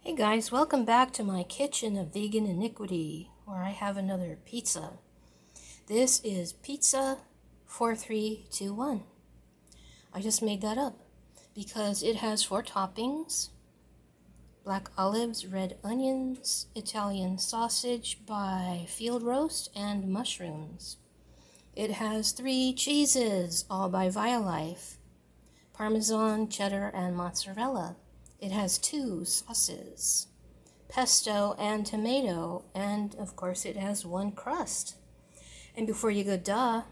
Hey guys, welcome back to my kitchen of vegan iniquity, where I have another pizza. This is pizza 4321. I just made that up because it has 4 toppings: black olives, red onions, Italian sausage by field roast, and mushrooms. It has 3 cheeses, all by Violife: Parmesan, cheddar, and mozzarella. It has 2 sauces: pesto and tomato, and of course it has 1 crust. And before you go,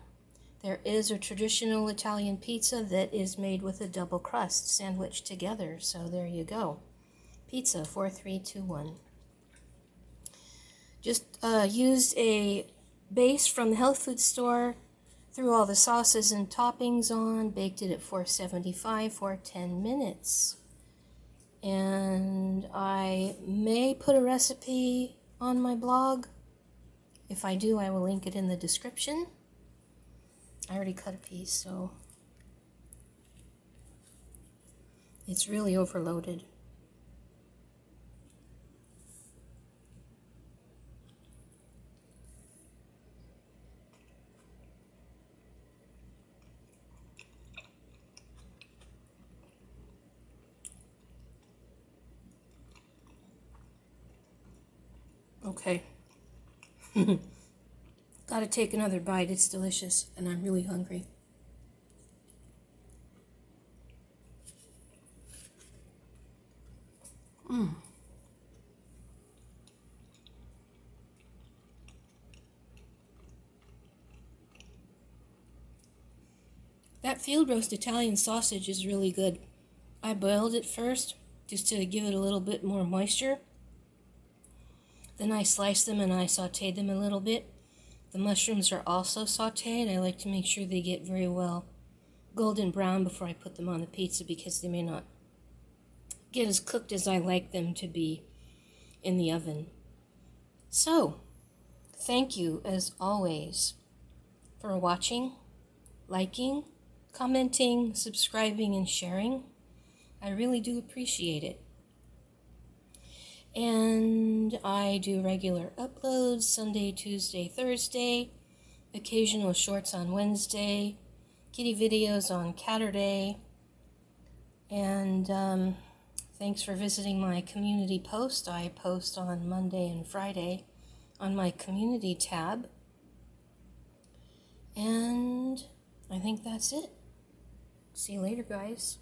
there is a traditional Italian pizza that is made with a double crust sandwiched together. So there you go. Pizza 4321. Just used a base from the health food store, threw all the sauces and toppings on, baked it at 475 for 10 minutes. And I may put a recipe on my blog. If I do, I will link it in the description. I already cut a piece, so it's really overloaded. Okay. Gotta take another bite. It's delicious, and I'm really hungry. That field roast Italian sausage is really good. I boiled it first just to give it a little bit more moisture. Then I sliced them and I sauteed them a little bit. The mushrooms are also sauteed. I like to make sure they get very well golden brown before I put them on the pizza, because they may not get as cooked as I like them to be in the oven. So, thank you as always for watching, liking, commenting, subscribing, and sharing. I really do appreciate it. And I do regular uploads Sunday, Tuesday, Thursday, occasional shorts on Wednesday, kitty videos on Catterday, and thanks for visiting my community post. I post on Monday and Friday on my community tab, and I think that's it. See you later, guys.